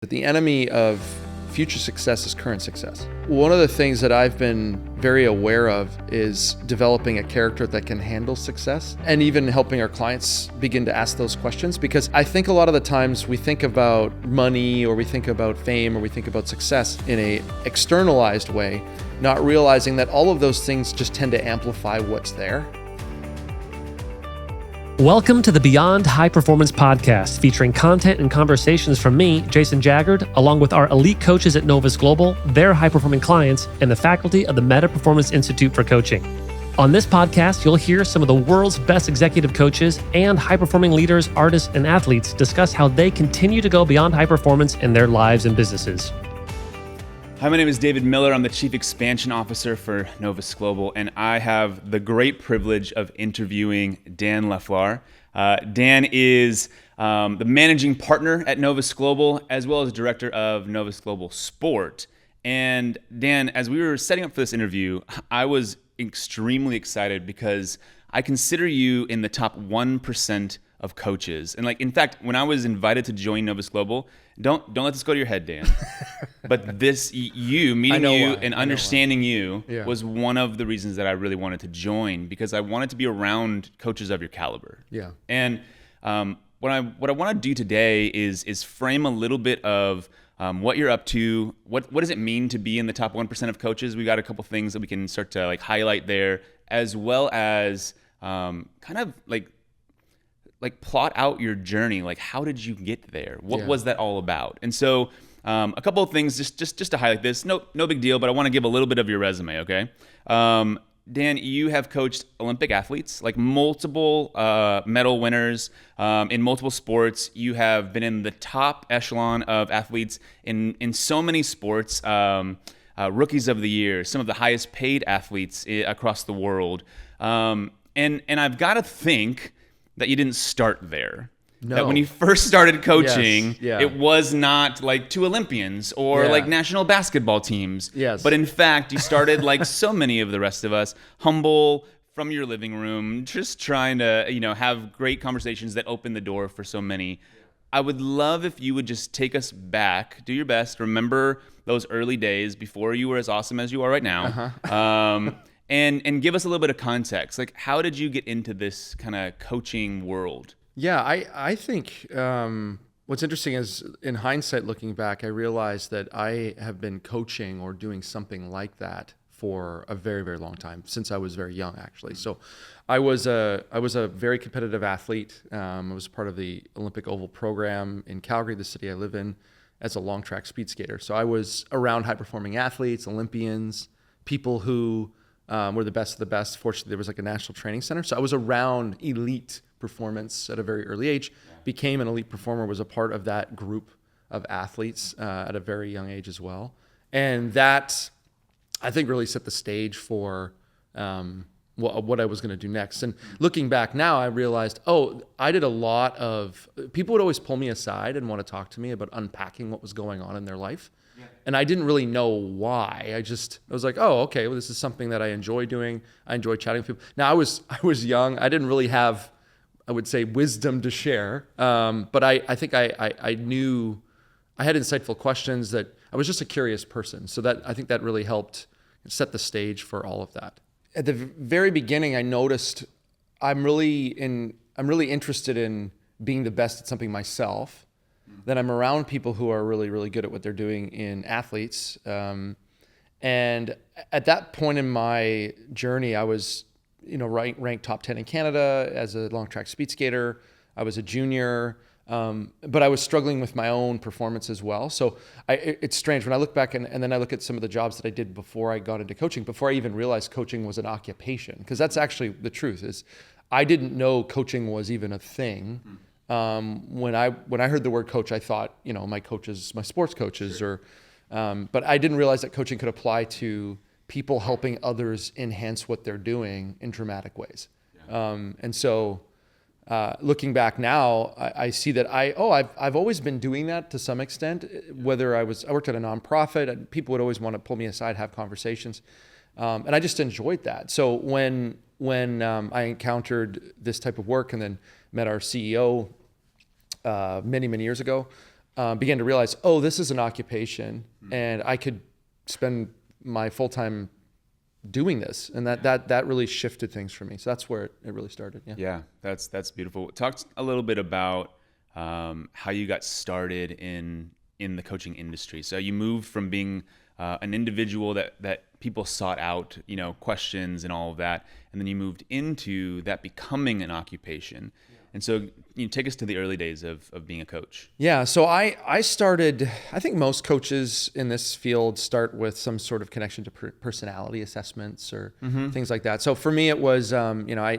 That the enemy of future success is current success. One of the things that I've been very aware of is developing a character that can handle success and even helping our clients begin to ask those questions, because I think a lot of the times we think about money or we think about fame or we think about success in a externalized way, not realizing that all of those things just tend to amplify what's there. Welcome to the Beyond High Performance podcast, featuring content and conversations from me, Jason Jaggard, along with our elite coaches at Novus Global, their high-performing clients, and the faculty of the Meta Performance Institute for Coaching. On this podcast, you'll hear some of the world's best executive coaches and high-performing leaders, artists, and athletes discuss how they continue to go beyond high performance in their lives and businesses. Hi, my name is David Miller. I'm the Chief Expansion Officer for Novus Global, and I have the great privilege of interviewing Dan Leffelaar. Dan is the managing partner at Novus Global, as well as director of Novus Global Sport. And Dan, as we were setting up for this interview, I was extremely excited because I consider you in the top 1% of coaches. And in fact, when I was invited to join Novus Global, don't let this go to your head, Dan. But meeting you and understanding you was one of the reasons that I really wanted to join, because I wanted to be around coaches of your caliber. Yeah. And what I want to do today is frame a little bit of what you're up to. What does it mean to be in the top 1% of coaches? We got a couple things that we can start to highlight there, as well as plot out your journey. How did you get there? What was that all about? And so a couple of things just to highlight this. No big deal, but I want to give a little bit of your resume, okay? Dan, you have coached Olympic athletes, multiple medal winners in multiple sports. You have been in the top echelon of athletes in so many sports, rookies of the year, some of the highest paid athletes across the world. And I've got to think that you didn't start there. No. That when you first started coaching, Yes. it was not two Olympians or national basketball teams. Yes. But in fact, you started like so many of the rest of us, humble from your living room, just trying to, have great conversations that open the door for so many. I would love if you would just take us back, do your best, remember those early days before you were as awesome as you are right now. And give us a little bit of context. How did you get into this kind of coaching world? Yeah, I think what's interesting is, in hindsight, looking back, I realized that I have been coaching or doing something like that for a very, very long time, since I was very young, actually. So I was a very competitive athlete. I was part of the Olympic Oval program in Calgary, the city I live in, as a long track speed skater. So I was around high-performing athletes, Olympians, people who were the best of the best. Fortunately, there was a national training center. So I was around elite performance at a very early age, became an elite performer, was a part of that group of athletes at a very young age as well. And that, I think, really set the stage for what I was going to do next. And looking back now, I realized, I did a lot of, people would always pull me aside and want to talk to me about unpacking what was going on in their life. And I didn't really know why. I was like, okay, well, this is something that I enjoy doing. I enjoy chatting with people. Now, I was young. I didn't really have, I would say, wisdom to share. But I think I knew, I had insightful questions, that I was just a curious person. So I think that really helped set the stage for all of that. At the very beginning, I noticed I'm really interested in being the best at something myself. Then I'm around people who are really, really good at what they're doing in athletes. And at that point in my journey, I was, ranked top 10 in Canada as a long track speed skater. I was a junior, but I was struggling with my own performance as well. So it's strange when I look back and then I look at some of the jobs that I did before I got into coaching, before I even realized coaching was an occupation, because that's actually the truth. Is I didn't know coaching was even a thing. When I heard the word coach, I thought, my coaches, my sports coaches, but I didn't realize that coaching could apply to people helping others enhance what they're doing in dramatic ways. And so, looking back now, I see that I've always been doing that to some extent. Whether I worked at a nonprofit, and people would always want to pull me aside, have conversations, and I just enjoyed that. So when I encountered this type of work and then met our CEO many years ago, began to realize, oh, this is an occupation, and I could spend my full time doing this, and that really shifted things for me. So that's where it really started. Yeah, that's beautiful. Talk a little bit about how you got started in the coaching industry. So you moved from being an individual that people sought out, questions and all of that, and then you moved into that becoming an occupation. And so you take us to the early days of being a coach. Yeah, so I started, I think most coaches in this field start with some sort of connection to personality assessments or things like that. So for me, it was, I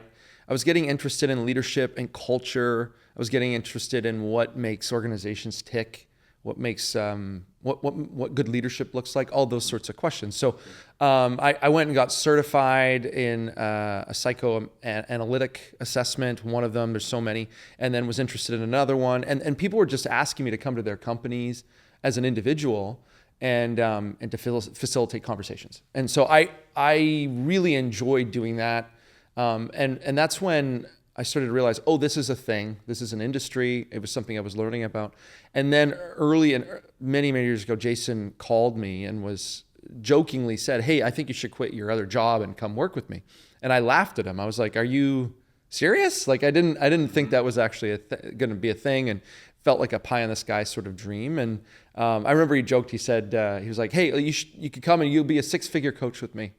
was getting interested in leadership and culture. I was getting interested in what makes organizations tick, what makes what good leadership looks like, all those sorts of questions. So I went and got certified in a psychoanalytic assessment, one of them, there's so many, and then was interested in another one. And people were just asking me to come to their companies as an individual and to facilitate conversations. And so I really enjoyed doing that. And that's when I started to realize, oh, this is a thing. This is an industry. It was something I was learning about. And then many years ago, Jason called me and was jokingly said, hey, I think you should quit your other job and come work with me. And I laughed at him. I was like, are you serious? Like I didn't think that was actually going to be a thing, and felt like a pie in the sky sort of dream. And I remember he joked, he said, he was like, hey, you could come and you'll be a 6-figure coach with me.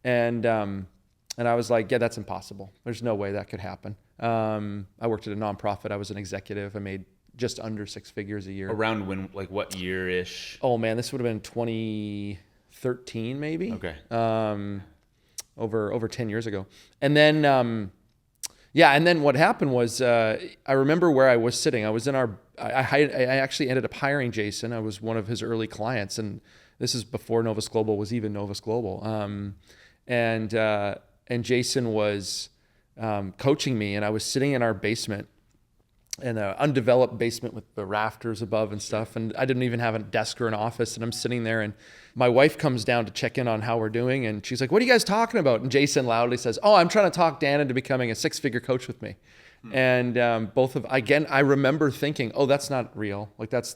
And I was like, yeah, that's impossible. There's no way that could happen. I worked at a nonprofit. I was an executive. I made just under 6 figures a year. Around when, like what year-ish? Oh man, this would have been 2013 maybe. Okay. Over 10 years ago. And then, and then what happened was, I remember where I was sitting. I was in I actually ended up hiring Jason. I was one of his early clients, and this is before Novus Global was even Novus Global. And Jason was coaching me, and I was sitting in our basement, in an undeveloped basement with the rafters above and stuff, and I didn't even have a desk or an office, and I'm sitting there, and my wife comes down to check in on how we're doing, and she's like, what are you guys talking about? And Jason loudly says, oh, I'm trying to talk Dan into becoming a 6-figure coach with me. And I remember thinking, oh, that's not real. Like that's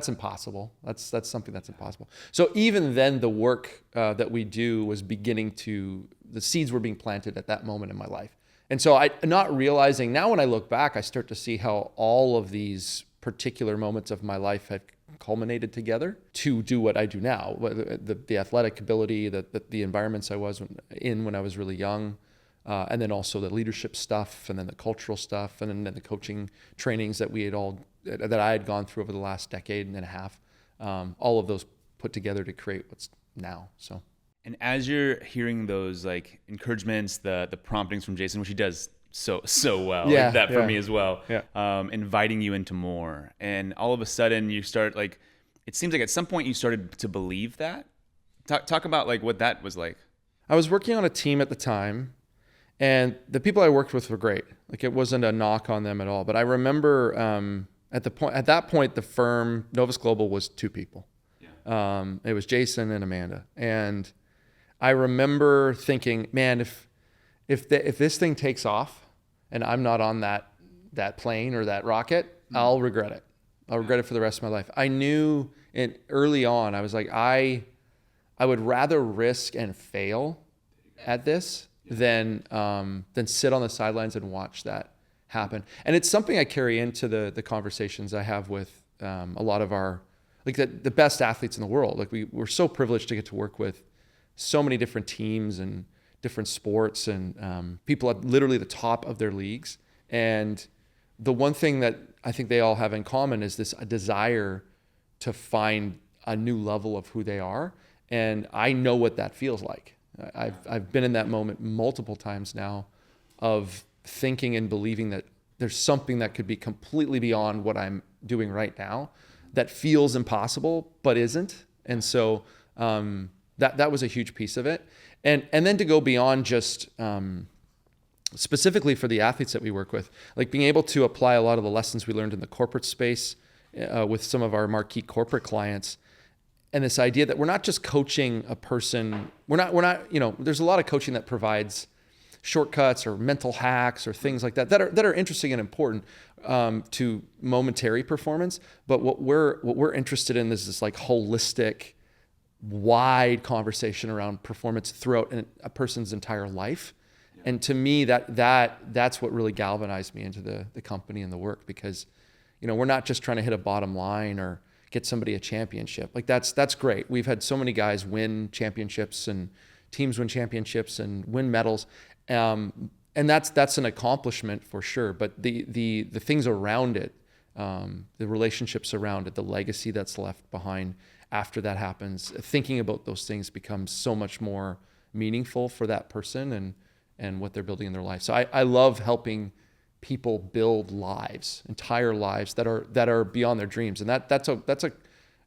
impossible. That's something that's impossible. So even then the work that we do was the seeds were being planted at that moment in my life. And so not realizing, now when I look back, I start to see how all of these particular moments of my life had culminated together to do what I do now. The athletic ability, the environments I was in when I was really young, and then also the leadership stuff, and then the cultural stuff, and then the coaching trainings that I had gone through over the last decade and a half. All of those put together to create what's now. So. And as you're hearing those like encouragements, the promptings from Jason, which he does so well, yeah, like that for yeah. me as well, Yeah. Inviting you into more, and all of a sudden you start like, it seems like at some point you started to believe that. Talk about like what that was like. I was working on a team at the time, and the people I worked with were great. Like it wasn't a knock on them at all. But I remember at that point, the firm Novus Global was 2 people. Yeah. It was Jason and Amanda, and I remember thinking, man, if this thing takes off and I'm not on that plane or that rocket, I'll regret it. I'll regret it for the rest of my life. I knew early on, I was like, I would rather risk and fail at this than sit on the sidelines and watch that happen. And it's something I carry into the conversations I have with a lot of our, like the best athletes in the world. Like we're so privileged to get to work with so many different teams and different sports and people at literally the top of their leagues. And the one thing that I think they all have in common is a desire to find a new level of who they are. And I know what that feels like. I've been in that moment multiple times now of thinking and believing that there's something that could be completely beyond what I'm doing right now that feels impossible, but isn't. And so that was a huge piece of it. And then to go beyond just specifically for the athletes that we work with, like being able to apply a lot of the lessons we learned in the corporate space with some of our marquee corporate clients. And this idea that we're not just coaching a person, we're not, there's a lot of coaching that provides shortcuts or mental hacks or things like that are interesting and important to momentary performance. But what we're interested in is this like holistic, wide conversation around performance throughout a person's entire life. Yeah. And to me, that's what really galvanized me into the company and the work, because, we're not just trying to hit a bottom line or get somebody a championship. Like that's great. We've had so many guys win championships and teams win championships and win medals. And that's an accomplishment for sure. But the things around it, the relationships around it, the legacy that's left behind after that happens, thinking about those things becomes so much more meaningful for that person and what they're building in their life. So I love helping people build entire lives that are beyond their dreams. And that's a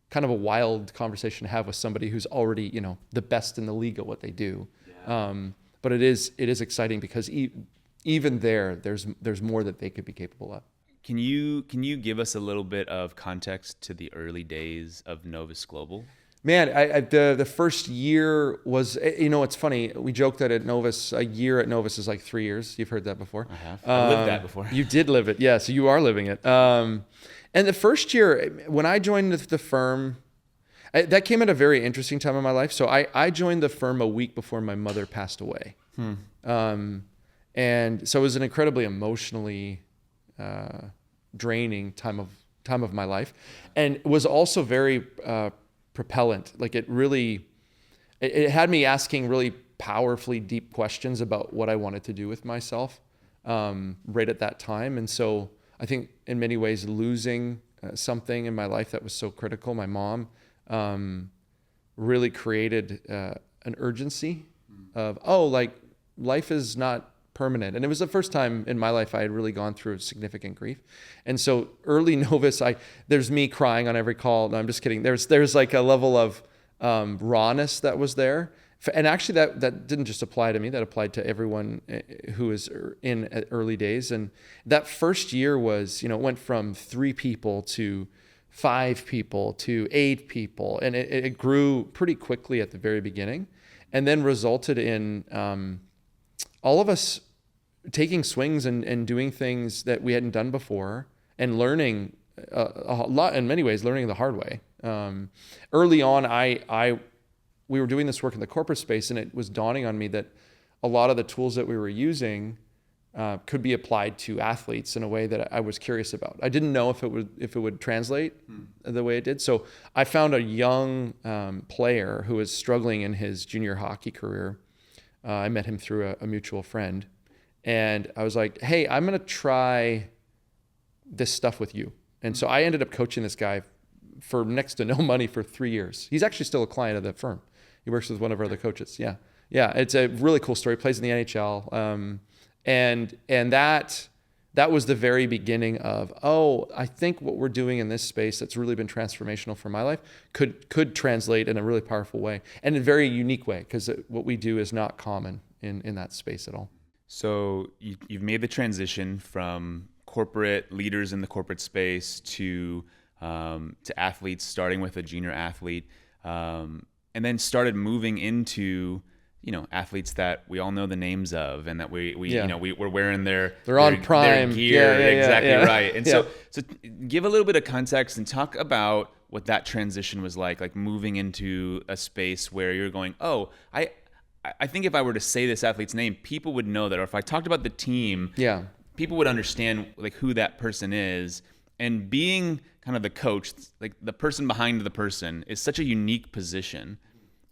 kind of a wild conversation to have with somebody who's already, the best in the league at what they do. Yeah. But it is exciting because even there's more that they could be capable of. Can you give us a little bit of context to the early days of Novus Global? Man, the first year was, it's funny. We joke that a year at Novus is like 3 years. You've heard that before. I have. I lived that before. You did live it. Yeah, so you are living it. And the first year, when I joined the firm, that came at a very interesting time in my life. So I joined the firm a week before my mother passed away. And so it was an incredibly emotionally draining time of my life, and was also very propellant. Like it had me asking really powerfully deep questions about what I wanted to do with myself right at that time. And so I think in many ways losing something in my life that was so critical, my mom, really created an urgency of, like life is not permanent. And it was the first time in my life I had really gone through significant grief. And so early Novus, there's me crying on every call. No, I'm just kidding. There's like a level of rawness that was there. And actually that didn't just apply to me, that applied to everyone who was in early days. And that first year was, it went from 3 people to 5 people to 8 people. And it grew pretty quickly at the very beginning, and then resulted in all of us taking swings and doing things that we hadn't done before, and learning a lot, in many ways, learning the hard way. Early on, we were doing this work in the corporate space, and it was dawning on me that a lot of the tools that we were using could be applied to athletes in a way that I was curious about. I didn't know if it would translate the way it did. So I found a young player who was struggling in his junior hockey career. I met him through a mutual friend, and I was like, hey, I'm going to try this stuff with you. And so I ended up coaching this guy for next to no money for 3 years. He's actually still a client of the firm. He works with one of our other coaches. Yeah. It's a really cool story. He plays in the NHL. And that was the very beginning of, I think what we're doing in this space that's really been transformational for my life could translate in a really powerful way, and in a very unique way, because what we do is not common in that space at all. So you've made the transition from corporate leaders in the corporate space to athletes, starting with a junior athlete, and then started moving into athletes that we all know the names of, and that we're wearing their prime gear. Yeah, exactly yeah. Right. And so give a little bit of context and talk about what that transition was like moving into a space where you're going, I think if I were to say this athlete's name, people would know that. Or if I talked about the team, people would understand like who that person is. And being kind of the coach, like the person behind the person, is such a unique position.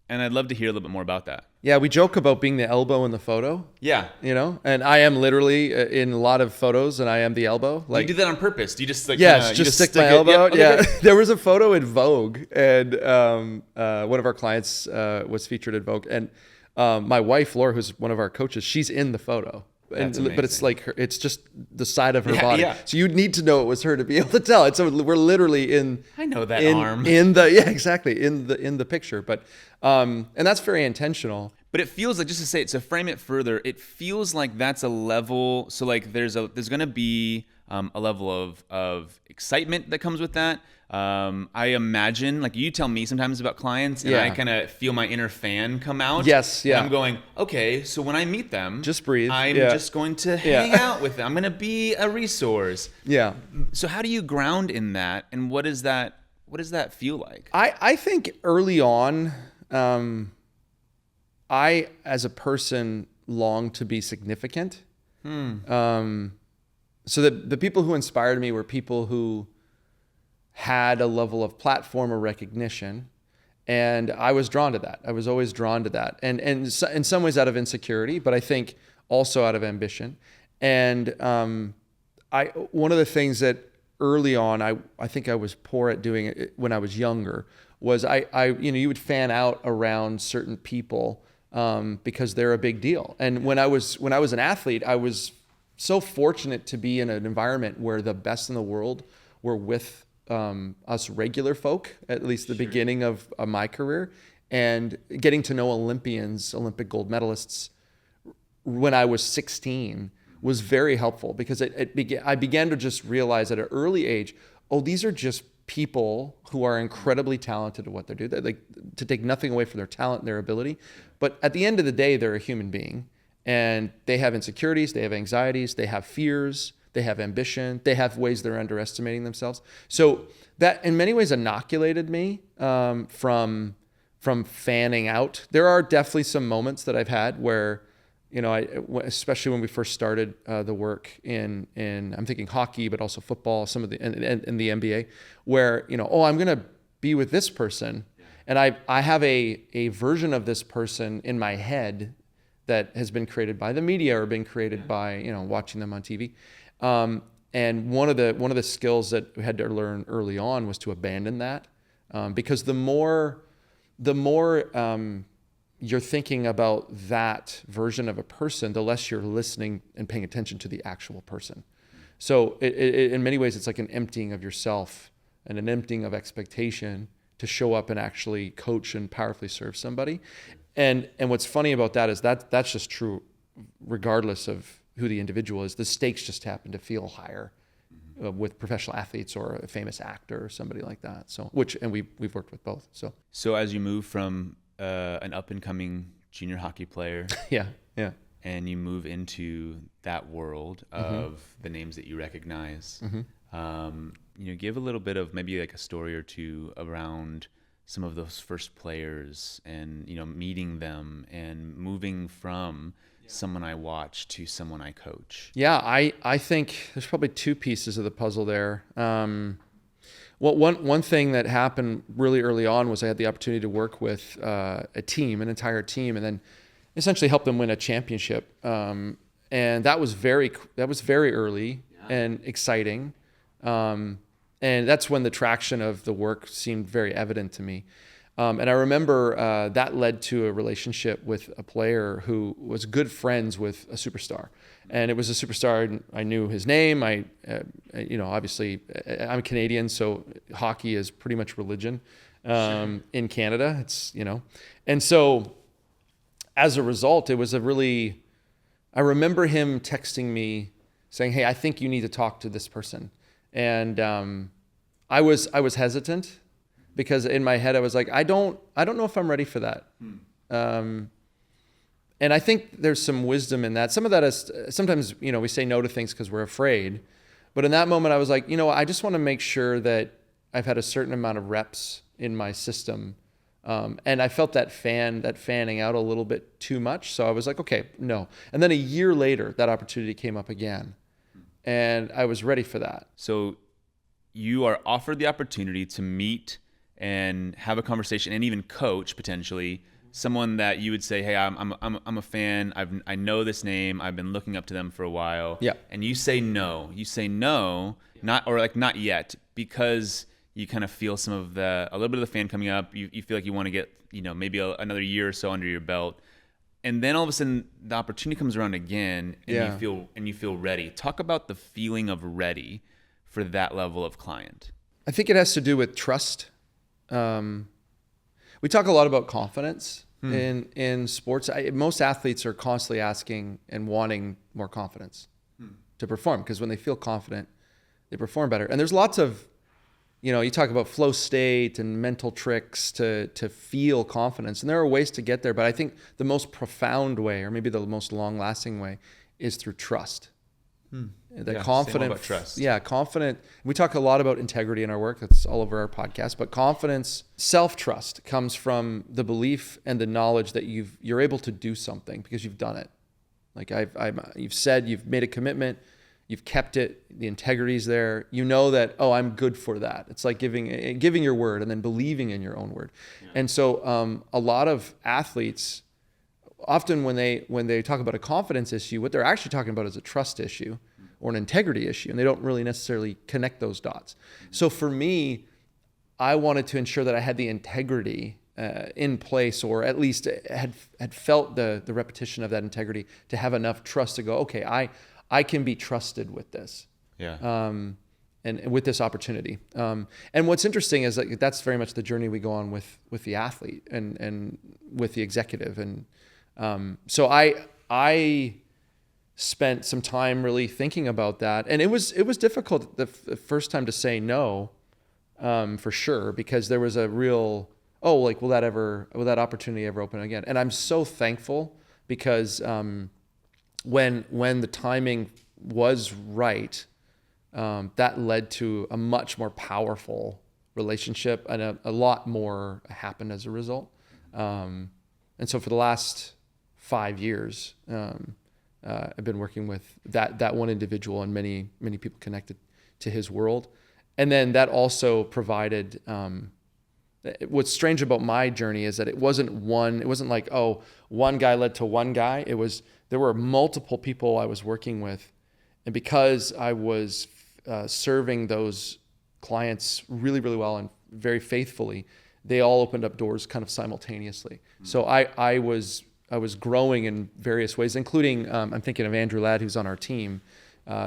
And I'd love to hear a little bit more about that. Yeah, we joke about being the elbow in the photo. Yeah. And I am literally in a lot of photos, and I am the elbow. Like, you do that on purpose? Do you just like just stick my elbow out? Yeah. There was a photo in Vogue, and one of our clients was featured in Vogue, and my wife Laura, who's one of our coaches, she's in the photo. But it's like it's just the side of her body. Yeah. So you need to know it was her to be able to tell it. So we're literally in. I know that arm. In the picture. But and that's very intentional. But it feels like, just to say it, to frame it further, it feels like that's a level. So like there's going to be a level of excitement that comes with that. I imagine, like you tell me sometimes about clients, and I kind of feel my inner fan come out. Yes, yeah. And I'm going, okay, so when I meet them, just breathe. I'm just going to hang out with them. I'm going to be a resource. Yeah. So how do you ground in that, and what does that feel like? I think early on, I as a person long to be significant. So the people who inspired me were people who had a level of platform or recognition, and I was drawn to that. I was always drawn to that, and in some ways out of insecurity, but I think also out of ambition. And one of the things that early on I think I was poor at doing it when I was younger was you would fan out around certain people because they're a big deal. And when I was an athlete, I was so fortunate to be in an environment where the best in the world were with us regular folk, at least the beginning of my career, and getting to know Olympians, Olympic gold medalists when I was 16 was very helpful, because I began to just realize at an early age, oh, these are just people who are incredibly talented at what they do. They're like, to take nothing away from their talent and their ability, but at the end of the day, they're a human being, and they have insecurities, they have anxieties, they have fears, they have ambition, they have ways they're underestimating themselves. So that in many ways inoculated me from fanning out. There are definitely some moments that I've had where, especially when we first started the work in I'm thinking hockey, but also football, some of the in the NBA, where I'm gonna be with this person, and I have a version of this person in my head that has been created by the media or been created by watching them on TV. And one of the skills that we had to learn early on was to abandon that, because the more you're thinking about that version of a person, the less you're listening and paying attention to the actual person. So it, in many ways, it's like an emptying of yourself and an emptying of expectation to show up and actually coach and powerfully serve somebody. And what's funny about that is that's just true regardless of who the individual is. The stakes just happen to feel higher with professional athletes or a famous actor or somebody like that. So we've worked with both. So as you move from an up and coming junior hockey player, yeah, and you move into that world of the names that you recognize, give a little bit of maybe like a story or two around some of those first players and meeting them and moving from someone I watch to someone I coach. Yeah, I think there's probably two pieces of the puzzle there. One thing that happened really early on was I had the opportunity to work with an entire team, and then essentially help them win a championship. And that was very early and exciting. And that's when the traction of the work seemed very evident to me. And I remember that led to a relationship with a player who was good friends with a superstar. And it was a superstar, I knew his name. Obviously I'm Canadian, so hockey is pretty much religion in Canada. It's, and so as a result, it was I remember him texting me saying, hey, I think you need to talk to this person. And I was hesitant, because in my head I was like, I don't know if I'm ready for that. And I think there's some wisdom in that. Some of that is sometimes, we say no to things because we're afraid. But in that moment I was like, I just want to make sure that I've had a certain amount of reps in my system. And I felt that fanning out a little bit too much. So I was like, okay, no. And then a year later, that opportunity came up again. And I was ready for that. So you are offered the opportunity to meet and have a conversation and even coach potentially someone that you would say, hey, I'm a fan. I know this name. I've been looking up to them for a while. Yeah. And you say no. Not yet, because you kind of feel a little bit of the fan coming up. You feel like you want to get, maybe another year or so under your belt. And then all of a sudden the opportunity comes around again, and you feel ready. Talk about the feeling of ready for that level of client. I think it has to do with trust. We talk a lot about confidence in sports. Most athletes are constantly asking and wanting more confidence to perform, because when they feel confident, they perform better. And there's lots of, you talk about flow state and mental tricks to feel confidence. And there are ways to get there. But I think the most profound way, or maybe the most long-lasting way, is through trust. Confident. About trust. Yeah, confident. We talk a lot about integrity in our work. That's all over our podcast. But confidence, self-trust comes from the belief and the knowledge that you're able to do something because you've done it. Like you've said, you've made a commitment. You've kept it, the integrity's there. You know that, I'm good for that. It's like giving your word and then believing in your own word. Yeah. And so a lot of athletes, often when they talk about a confidence issue, what they're actually talking about is a trust issue or an integrity issue, and they don't really necessarily connect those dots. So for me, I wanted to ensure that I had the integrity in place, or at least had felt the repetition of that integrity to have enough trust to go, okay, I can be trusted with this, and with this opportunity. And what's interesting is that that's very much the journey we go on with the athlete and with the executive. And so I spent some time really thinking about that, and it was difficult the first time to say no, for sure, because there was a real will that opportunity ever open again? And I'm so thankful because when the timing was right, that led to a much more powerful relationship, and a lot more happened as a result. And so for the last 5 years, I've been working with that one individual and many people connected to his world. And then that also provided, what's strange about my journey is that it wasn't like, one guy led to one guy. There were multiple people I was working with. And because I was serving those clients really, really well and very faithfully, they all opened up doors kind of simultaneously. Mm-hmm. So I was growing in various ways, including, I'm thinking of Andrew Ladd, who's on our team.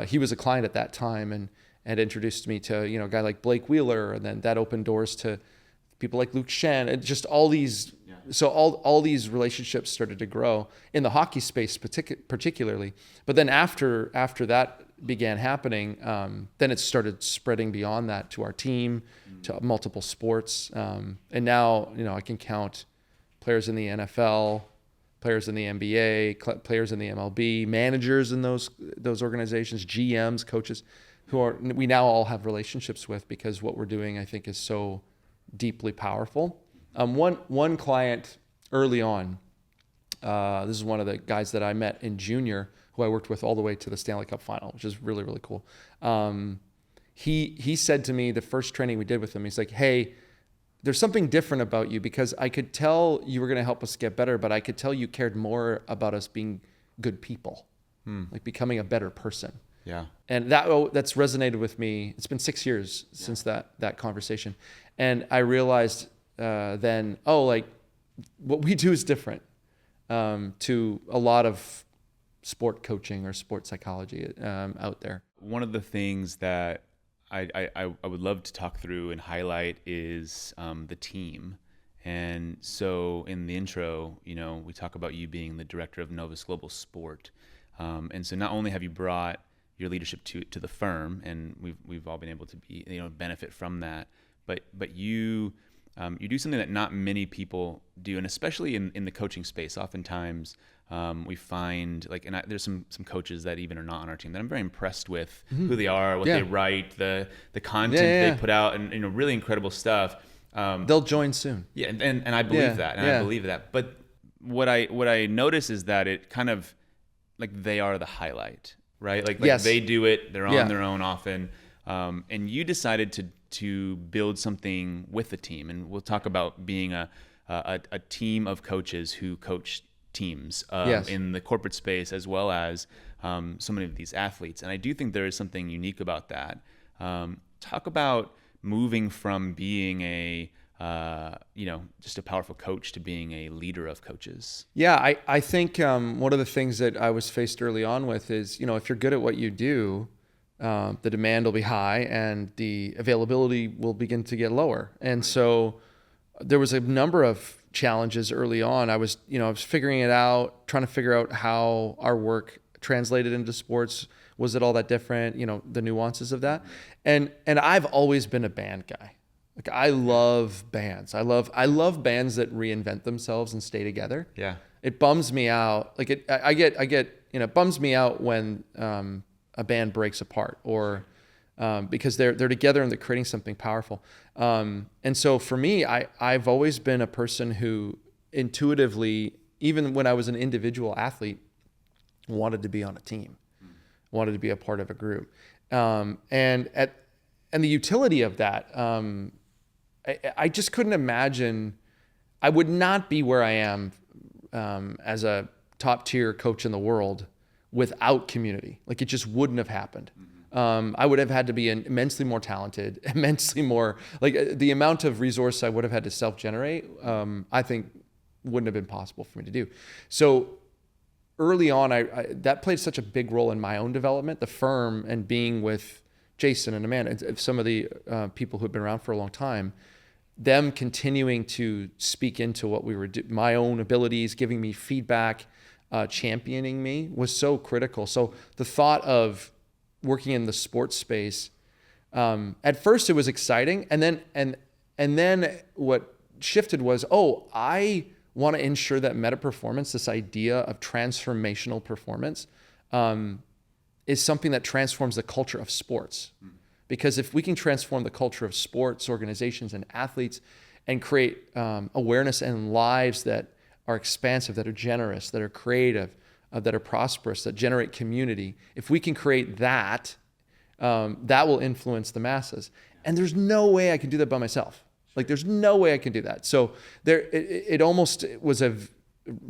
He was a client at that time and introduced me to, a guy like Blake Wheeler. And then that opened doors to people like Luke Shen, and just all these. Yeah. So all these relationships started to grow in the hockey space, particularly. But then after that began happening, then it started spreading beyond that to our team, to multiple sports, and now I can count players in the NFL, players in the NBA, players in the MLB, managers in those organizations, GMs, coaches, we now all have relationships with, because what we're doing, I think, is so deeply powerful. One client early on, this is one of the guys that I met in junior, who I worked with all the way to the Stanley Cup final, which is really, really cool. He said to me, the first training we did with him, he's like, hey, there's something different about you, because I could tell you were going to help us get better, but I could tell you cared more about us being good people, like becoming a better person. Yeah. And that's resonated with me. It's been 6 years since that conversation. And I realized then, what we do is different to a lot of sport coaching or sport psychology out there. One of the things that I would love to talk through and highlight is the team. And so in the intro, we talk about you being the director of Novus Global Sport. And so not only have you brought your leadership to the firm, and we've all been able to benefit from that, but you do something that not many people do, and especially in the coaching space. Oftentimes we find there's some coaches that even are not on our team that I'm very impressed with, who they are, what they write, the content they put out, and really incredible stuff. They'll join soon. Yeah, and I believe that, and I believe that. But what I notice is that it kind of they are the highlight, right? They do it, they're on their own often, and you decided to build something with the team, and we'll talk about being a team of coaches who coach teams in the corporate space, as well as so many of these athletes. And I do think there is something unique about that. Talk about moving from being just a powerful coach to being a leader of coaches. Yeah, I think one of the things that I was faced early on with is, if you're good at what you do, the demand will be high and the availability will begin to get lower. And so there was a number of challenges early on. I was figuring it out, trying to figure out how our work translated into sports. Was it all that different? The nuances of that. And I've always been a band guy. Like I love bands. I love bands that reinvent themselves and stay together. Yeah. It bums me out. Like I get it bums me out when a band breaks apart or because they're together and they're creating something powerful. And so for me, I've always been a person who intuitively, even when I was an individual athlete, wanted to be on a team, wanted to be a part of a group. And the utility of that, I just couldn't imagine, I would not be where I am as a top tier coach in the world without community. Like it just wouldn't have happened. I would have had to be immensely more talented, immensely more, like the amount of resource I would have had to self-generate, I think wouldn't have been possible for me to do. So early on, that played such a big role in my own development, the firm and being with Jason and Amanda, some of the people who've been around for a long time, them continuing to speak into what we were doing, my own abilities, giving me feedback, championing me was so critical. So the thought of working in the sports space, at first it was exciting. And then what shifted was, I want to ensure that meta performance, this idea of transformational performance, is something that transforms the culture of sports. Because if we can transform the culture of sports organizations and athletes and create awareness and lives that are expansive, that are generous, that are creative, that are prosperous, that generate community, if we can create that, that will influence the masses. And there's no way I can do that by myself. Like there's no way I can do that. So it almost was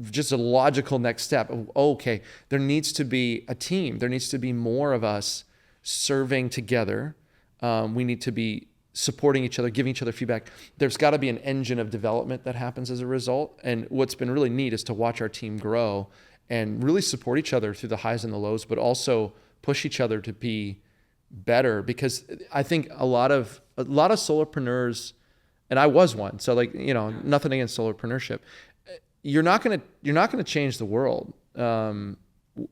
just a logical next step of, okay, there needs to be a team. There needs to be more of us serving together. We need to be supporting each other, giving each other feedback. There's got to be an engine of development that happens as a result. And what's been really neat is to watch our team grow and really support each other through the highs and the lows, but also push each other to be better. Because I think a lot of solopreneurs, and I was one, so nothing against solopreneurship. You're not gonna change the world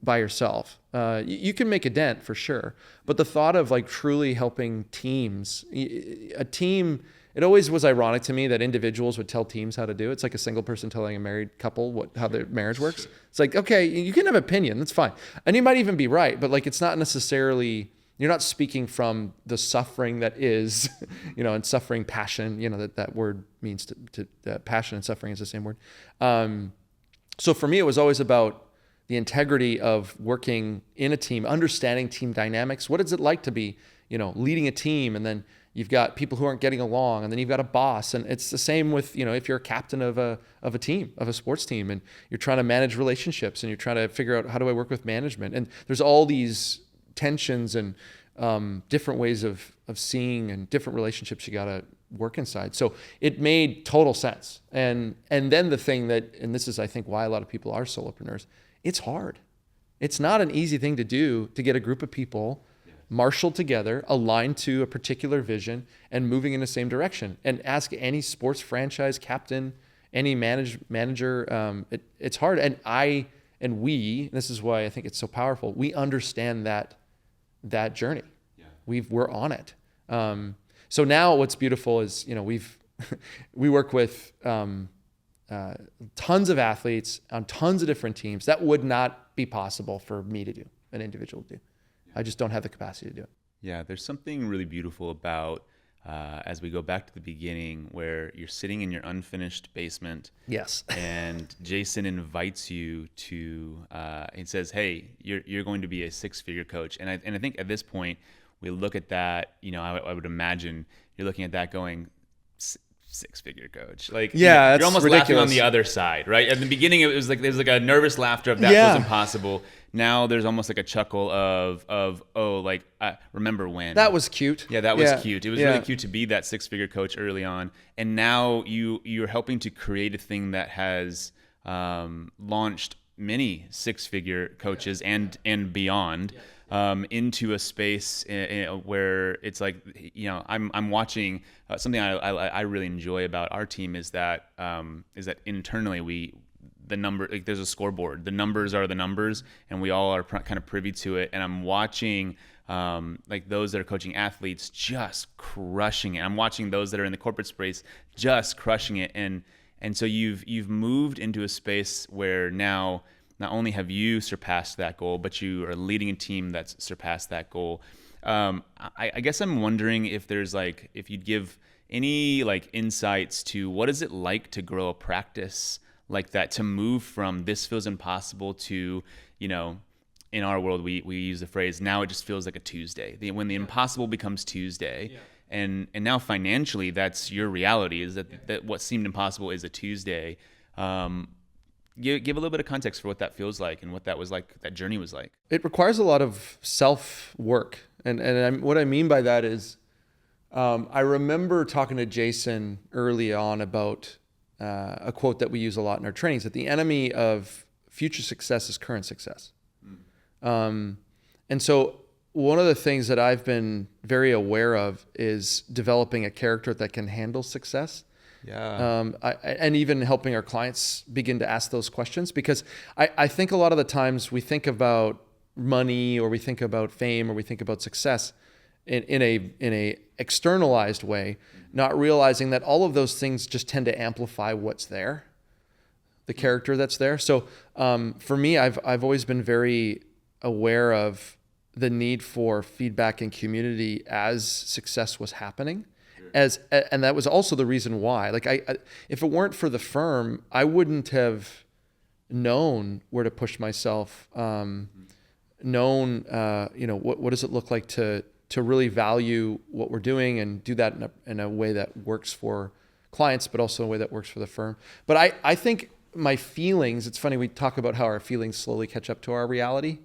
by yourself. You can make a dent for sure, but the thought of truly helping teams, a team, it always was ironic to me that individuals would tell teams how to do it. It's like a single person telling a married couple how their marriage works. It's like, okay, you can have opinion, that's fine, and you might even be right, but it's not necessarily. You're not speaking from the suffering that is, and suffering, passion, that word means to passion and suffering is the same word. So for me, it was always about the integrity of working in a team, understanding team dynamics. What is it like to be, leading a team, and then you've got people who aren't getting along, and then you've got a boss. And it's the same with, if you're a captain of a team, of a sports team, and you're trying to manage relationships, and you're trying to figure out how do I work with management. And there's all these tensions and different ways of seeing and different relationships you got to work inside. So it made total sense. And then the thing and this is, I think, why a lot of people are solopreneurs, it's hard. It's not an easy thing to do, to get a group of people marshaled together, aligned to a particular vision and moving in the same direction. And ask any sports franchise captain, any manager, it's hard. And we, this is why I think it's so powerful, we understand that journey. We're on it. So now what's beautiful is, we work with tons of athletes on tons of different teams. That would not be possible for me to do, an individual to do. I just don't have the capacity to do it. Yeah, there's something really beautiful about, as we go back to the beginning, where you're sitting in your unfinished basement. Yes. And Jason invites you to, he says, hey, you're going to be a six-figure coach. And I think at this point, we look at that, I would imagine you're looking at that going, six-figure coach. You're almost ridiculous. Laughing on the other side, right? At the beginning, it was there's a nervous laughter of that was impossible. Now there's almost a chuckle of remember when. That was cute. Yeah, that was cute. It was really cute to be that six-figure coach early on. And now you're helping to create a thing that has launched many six-figure coaches and beyond. Into a space where it's I'm watching something I really enjoy about our team is that internally the number, like there's a scoreboard. The numbers are the numbers, and we all are kind of privy to it. And I'm watching like those that are coaching athletes just crushing it. I'm watching those that are in the corporate space just crushing it. And so you've moved into a space where now not only have you surpassed that goal, but you are leading a team that's surpassed that goal. I guess I'm wondering if if you'd give any like insights to what is it like to grow a practice like that, to move from this feels impossible to, in our world, we use the phrase, now it just feels like a Tuesday. When the impossible becomes Tuesday. Yeah. And now financially, that's your reality, is that what seemed impossible is a Tuesday. Give a little bit of context for what that feels like and what that was like, that journey was like. It requires a lot of self-work. What I mean by that is, I remember talking to Jason early on about a quote that we use a lot in our trainings, that the enemy of future success is current success. And so one of the things that I've been very aware of is developing a character that can handle success. Yeah. And even helping our clients begin to ask those questions, because I think a lot of the times we think about money, or we think about fame, or we think about success in a externalized way, not realizing that all of those things just tend to amplify what's there, the character that's there. So for me, I've always been very aware of the need for feedback and community as success was happening. And that was also the reason why, like if it weren't for the firm, I wouldn't have known where to push myself, known, what does it look like to really value what we're doing and do that in a way that works for clients, but also in a way that works for the firm. But I think my feelings, it's funny, we talk about how our feelings slowly catch up to our reality.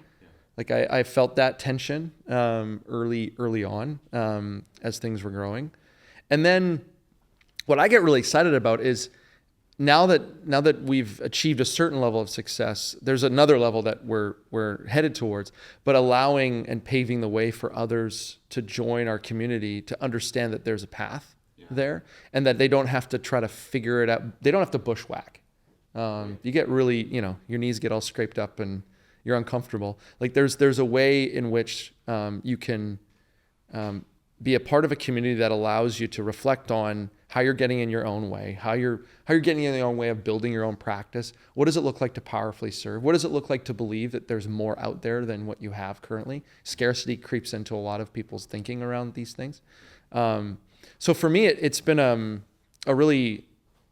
Like I felt that tension early on as things were growing. And then what I get really excited about is now that we've achieved a certain level of success, there's another level that we're headed towards, but allowing and paving the way for others to join our community, to understand that there's a path there, and that they don't have to try to figure it out. They don't have to bushwhack. You get really, your knees get all scraped up and you're uncomfortable. Like there's a way in which you can be a part of a community that allows you to reflect on how you're getting in your own way, how you're getting in your own way of building your own practice. What does it look like to powerfully serve? What does it look like to believe that there's more out there than what you have currently? Scarcity creeps into a lot of people's thinking around these things. So for me, it's been a really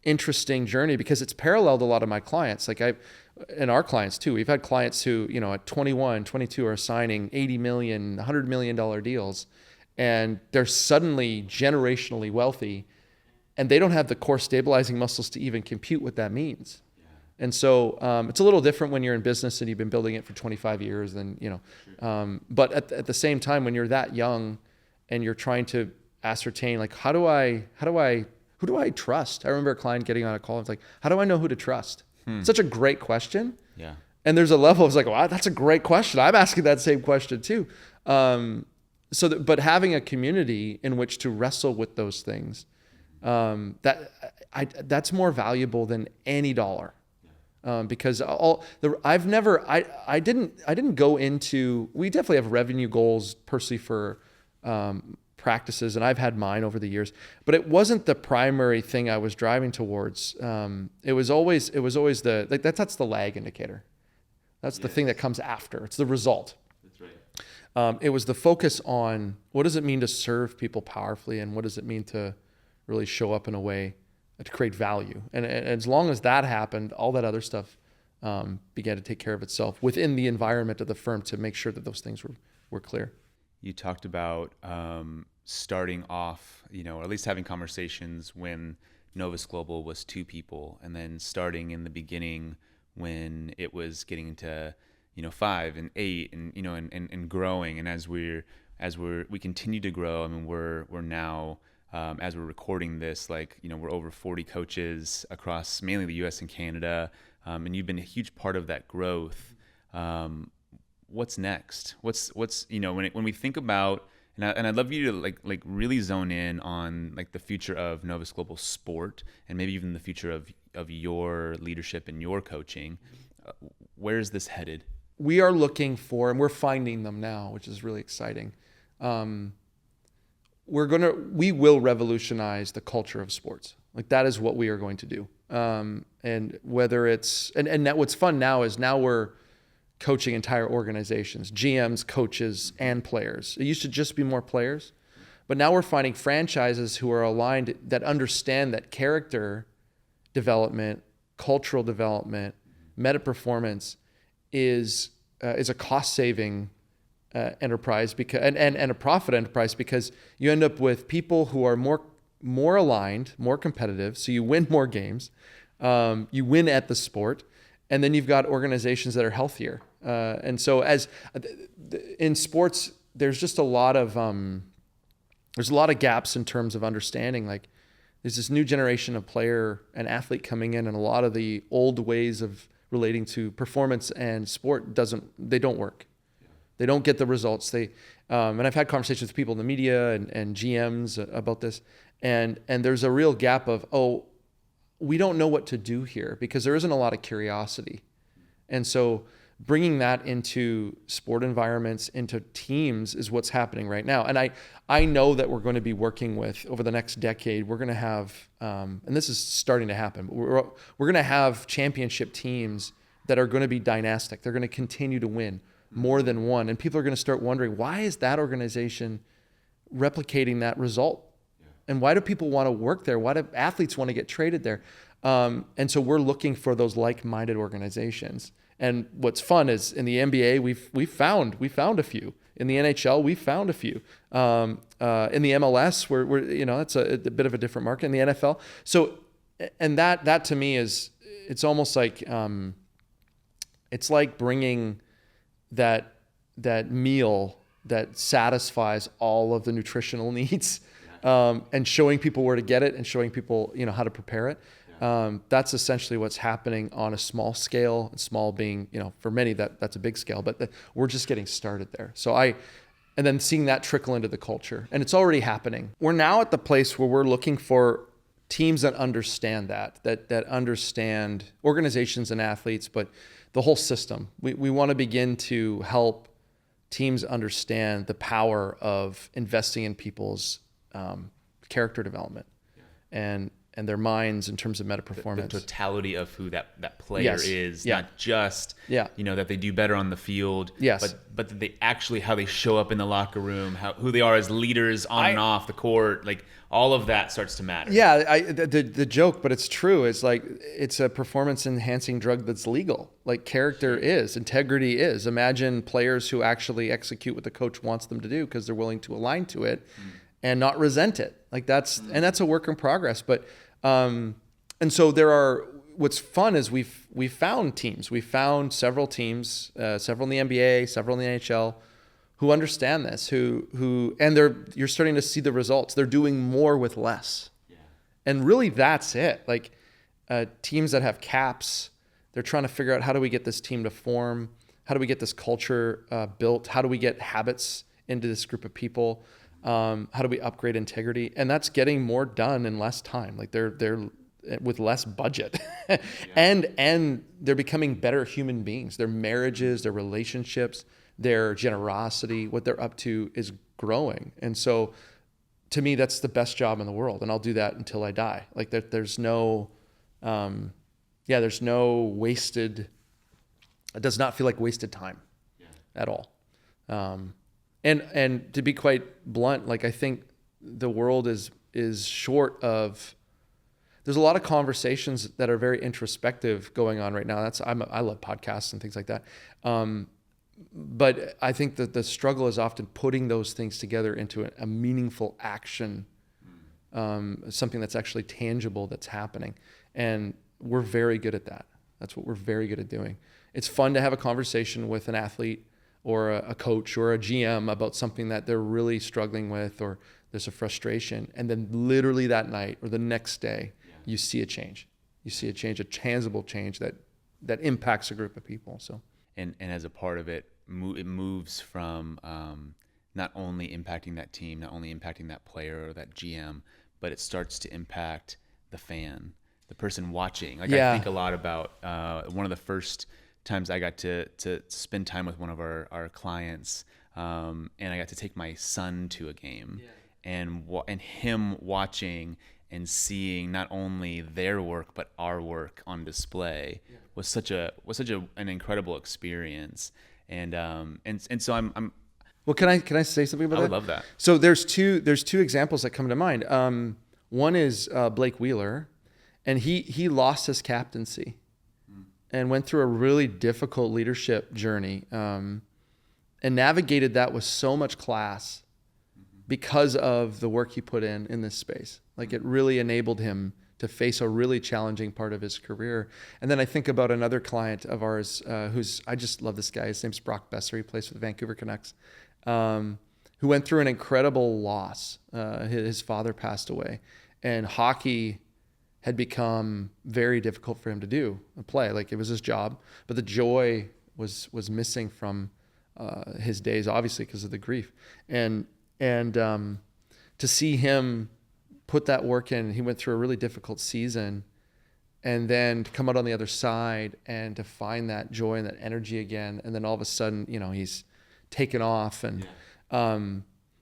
interesting journey, because it's paralleled a lot of my clients. Like and our clients too. We've had clients who, at 21, 22 are signing $80 million, $100 million deals, and they're suddenly generationally wealthy, and they don't have the core stabilizing muscles to even compute what that means. Yeah. And so it's a little different when you're in business and you've been building it for 25 years. But at the same time, when you're that young and you're trying to ascertain, like, who do I trust? I remember a client getting on a call and was like, how do I know who to trust? Such a great question. Yeah. And there's a level of like, wow, that's a great question. I'm asking that same question too. But having a community in which to wrestle with those things, that's more valuable than any dollar. Because I didn't go into, we definitely have revenue goals personally for practices, and I've had mine over the years, but it wasn't the primary thing I was driving towards. It was always that's the lag indicator. That's the thing that comes after. It's the result. That's right. It was the focus on what does it mean to serve people powerfully, and what does it mean to really show up in a way to create value. And as long as that happened, all that other stuff began to take care of itself within the environment of the firm to make sure that those things were clear. You talked about starting off, or at least having conversations when Novus Global was 2 people, and then starting in the beginning when it was getting to 5 and 8, and and growing. And as we continue to grow, I mean, we're now as we're recording this, we're over 40 coaches across mainly the U.S. and Canada, and you've been a huge part of that growth. What's next? What's when we think about And I'd love you to like really zone in on like the future of Novus Global Sport, and maybe even the future of your leadership and your coaching. Where is this headed? We are looking for, and we're finding them now, which is really exciting. We will revolutionize the culture of sports. Like that is what we are going to do. And whether it's, and that what's fun now is now we're coaching entire organizations, GMs, coaches, and players. It used to just be more players, but now we're finding franchises who are aligned that understand that character development, cultural development, meta performance is a cost saving enterprise because and a profit enterprise, because you end up with people who are more aligned, more competitive. So you win more games, you win at the sport, and then you've got organizations that are healthier. And so as in sports, there's just a lot of gaps in terms of understanding. Like there's this new generation of player and athlete coming in, and a lot of the old ways of relating to performance and sport don't work. They don't get the results. And I've had conversations with people in the media and GMs about this, and there's a real gap of, we don't know what to do here because there isn't a lot of curiosity. And so bringing that into sport environments, into teams is what's happening right now. And I know that we're going to be working with, over the next decade, we're going to have, and this is starting to happen, but we're going to have championship teams that are going to be dynastic. They're going to continue to win more than one. And people are going to start wondering, why is that organization replicating that result? And why do people want to work there? Why do athletes want to get traded there? And so we're looking for those like-minded organizations. And what's fun is in the NBA, we found a few. In the NHL, we found a few. In the MLS, we're it's a bit of a different market. In the NFL, so and that to me is, it's almost like it's like bringing that meal that satisfies all of the nutritional needs, and showing people where to get it and showing people how to prepare it. That's essentially what's happening on a small scale, small being, for many that's a big scale, but we're just getting started there. And then seeing that trickle into the culture, and it's already happening. We're now at the place where we're looking for teams that understand that understand organizations and athletes, but the whole system. We want to begin to help teams understand the power of investing in people's character development and their minds in terms of meta performance. The totality of who that player is, not just that they do better on the field, but that they actually, how they show up in the locker room, who they are as leaders on and off the court, like all of that starts to matter. The joke, but it's true. It's like it's a performance enhancing drug that's legal. Like character is, integrity is. Imagine players who actually execute what the coach wants them to do because they're willing to align to it and not resent it. Like that's a work in progress, but. And so what's fun is we've found teams. We found several teams, several in the NBA, several in the NHL, who understand this, and you're starting to see the results. They're doing more with less. Yeah. And really that's it. Like, teams that have caps, they're trying to figure out, how do we get this team to form? How do we get this culture built? How do we get habits into this group of people? How do we upgrade integrity? And that's getting more done in less time. Like they're with less budget, and they're becoming better human beings. Their marriages, their relationships, their generosity, what they're up to is growing. And so, to me, that's the best job in the world, and I'll do that until I die. Like there's no wasted. It does not feel like wasted time at all. And to be quite blunt, like I think the world is short of. There's a lot of conversations that are very introspective going on right now. I love podcasts and things like that. But I think that the struggle is often putting those things together into a meaningful action, something that's actually tangible that's happening. And we're very good at that. That's what we're very good at doing. It's fun to have a conversation with an athlete or a coach or a GM about something that they're really struggling with, or there's a frustration. And then literally that night or the next day, you see a change. You see a change, a tangible change that impacts a group of people. So, and as a part of it, it moves from not only impacting that team, not only impacting that player or that GM, but it starts to impact the fan, the person watching. Like I think a lot about one of the first times I got to spend time with one of our clients, and I got to take my son to a game, and him watching and seeing not only their work but our work on display was such an incredible experience. And so I'm Well, can I say something about that? I would love that. So there's two examples that come to mind. One is Blake Wheeler, and he lost his captaincy and went through a really difficult leadership journey, and navigated that with so much class because of the work he put in this space. Like it really enabled him to face a really challenging part of his career. And then I think about another client of ours I just love this guy. His name's Brock Besser. He plays for the Vancouver Canucks, who went through an incredible loss. His father passed away, and hockey had become very difficult for him to play. Like it was his job, but the joy was missing from his days, obviously because of the grief. And to see him put that work in, he went through a really difficult season, and then to come out on the other side and to find that joy and that energy again. And then all of a sudden, he's taken off, and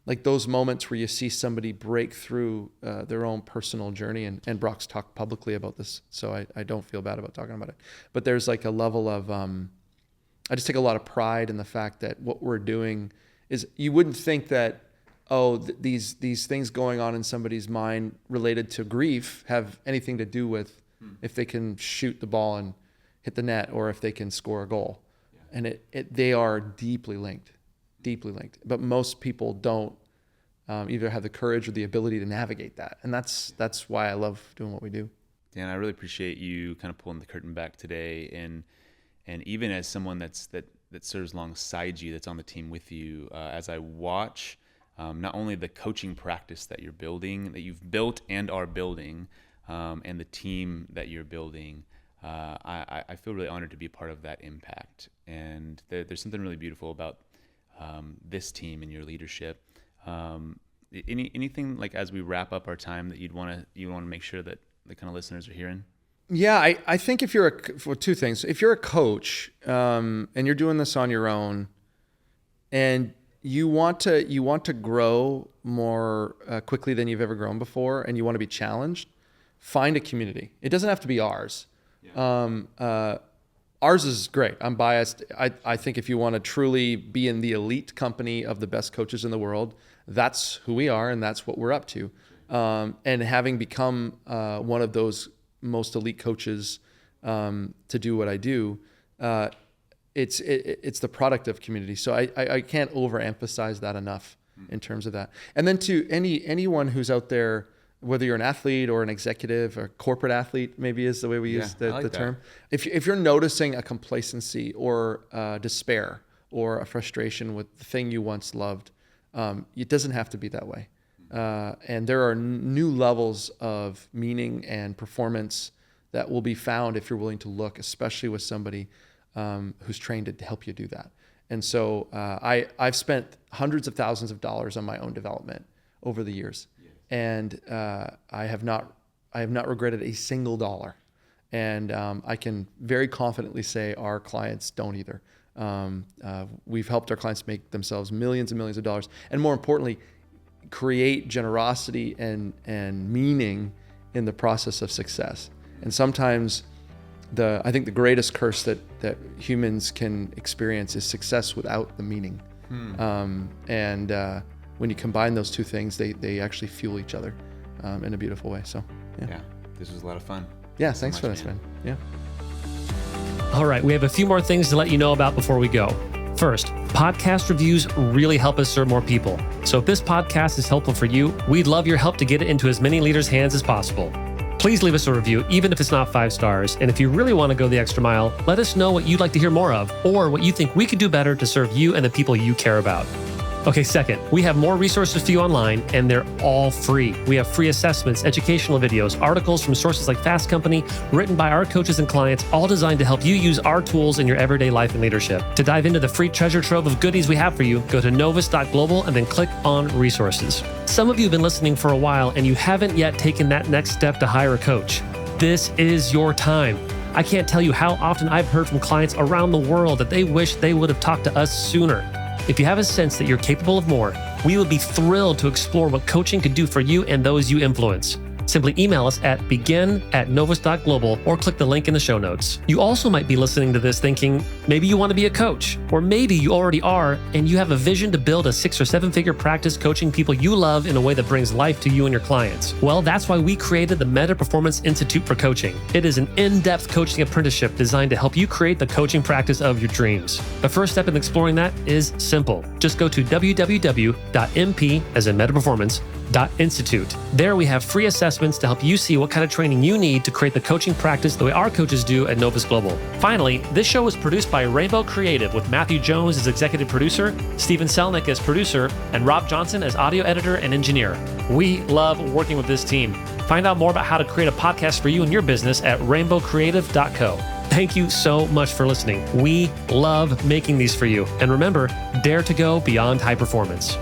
like those moments where you see somebody break through their own personal journey, and Brock's talked publicly about this, so I don't feel bad about talking about it. But there's like a level of, I just take a lot of pride in the fact that what we're doing is, you wouldn't think that, these things going on in somebody's mind related to grief have anything to do with if they can shoot the ball and hit the net, or if they can score a goal. And they are deeply linked. But most people don't either have the courage or the ability to navigate that. And that's why I love doing what we do. Dan, I really appreciate you kind of pulling the curtain back today. And even as someone that serves alongside you, that's on the team with you, as I watch not only the coaching practice that you're building, that you've built and are building, and the team that you're building, I feel really honored to be part of that impact. And there's something really beautiful about this team and your leadership. Anything like as we wrap up our time that you want to make sure that the kind of listeners are hearing? Yeah, I think if you're two things. If you're a coach and you're doing this on your own, and you want to grow more quickly than you've ever grown before, and you want to be challenged, find a community. It doesn't have to be ours. Ours is great. I'm biased. I think if you want to truly be in the elite company of the best coaches in the world, that's who we are, and that's what we're up to. And having become one of those most elite coaches to do what I do, it's the product of community. So I can't overemphasize that enough in terms of that. And then to anyone who's out there, whether you're an athlete or an executive or corporate athlete, maybe is the way we use the term. If you're noticing a complacency or despair or a frustration with the thing you once loved, it doesn't have to be that way. And there are new levels of meaning and performance that will be found if you're willing to look, especially with somebody who's trained to help you do that. And so I've spent hundreds of thousands of dollars on my own development over the years. And I have not regretted a single dollar. And I can very confidently say our clients don't either. We've helped our clients make themselves millions and millions of dollars. And more importantly, create generosity and meaning in the process of success. And sometimes I think the greatest curse that humans can experience is success without the meaning. When you combine those two things, they actually fuel each other in a beautiful way. So, yeah. This was a lot of fun. Yeah, thanks for this, man. Yeah. All right, we have a few more things to let you know about before we go. First, podcast reviews really help us serve more people. So if this podcast is helpful for you, we'd love your help to get it into as many leaders' hands as possible. Please leave us a review, even if it's not 5 stars. And if you really want to go the extra mile, let us know what you'd like to hear more of, or what you think we could do better to serve you and the people you care about. Okay, second, we have more resources for you online, and they're all free. We have free assessments, educational videos, articles from sources like Fast Company, written by our coaches and clients, all designed to help you use our tools in your everyday life and leadership. To dive into the free treasure trove of goodies we have for you, go to novus.global and then click on resources. Some of you have been listening for a while, and you haven't yet taken that next step to hire a coach. This is your time. I can't tell you how often I've heard from clients around the world that they wish they would have talked to us sooner. If you have a sense that you're capable of more, we would be thrilled to explore what coaching could do for you and those you influence. Simply email us at begin@novus.global or click the link in the show notes. You also might be listening to this thinking, maybe you want to be a coach, or maybe you already are and you have a vision to build a 6 or 7 figure practice coaching people you love in a way that brings life to you and your clients. Well, that's why we created the Meta Performance Institute for Coaching. It is an in-depth coaching apprenticeship designed to help you create the coaching practice of your dreams. The first step in exploring that is simple. Just go to www.mp, as in Meta Performance, .institute. There we have free assessments to help you see what kind of training you need to create the coaching practice the way our coaches do at Novus Global. Finally, this show was produced by Rainbow Creative with Matthew Jones as executive producer, Steven Selnick as producer, and Rob Johnson as audio editor and engineer. We love working with this team. Find out more about how to create a podcast for you and your business at rainbowcreative.co. Thank you so much for listening. We love making these for you. And remember, dare to go beyond high performance.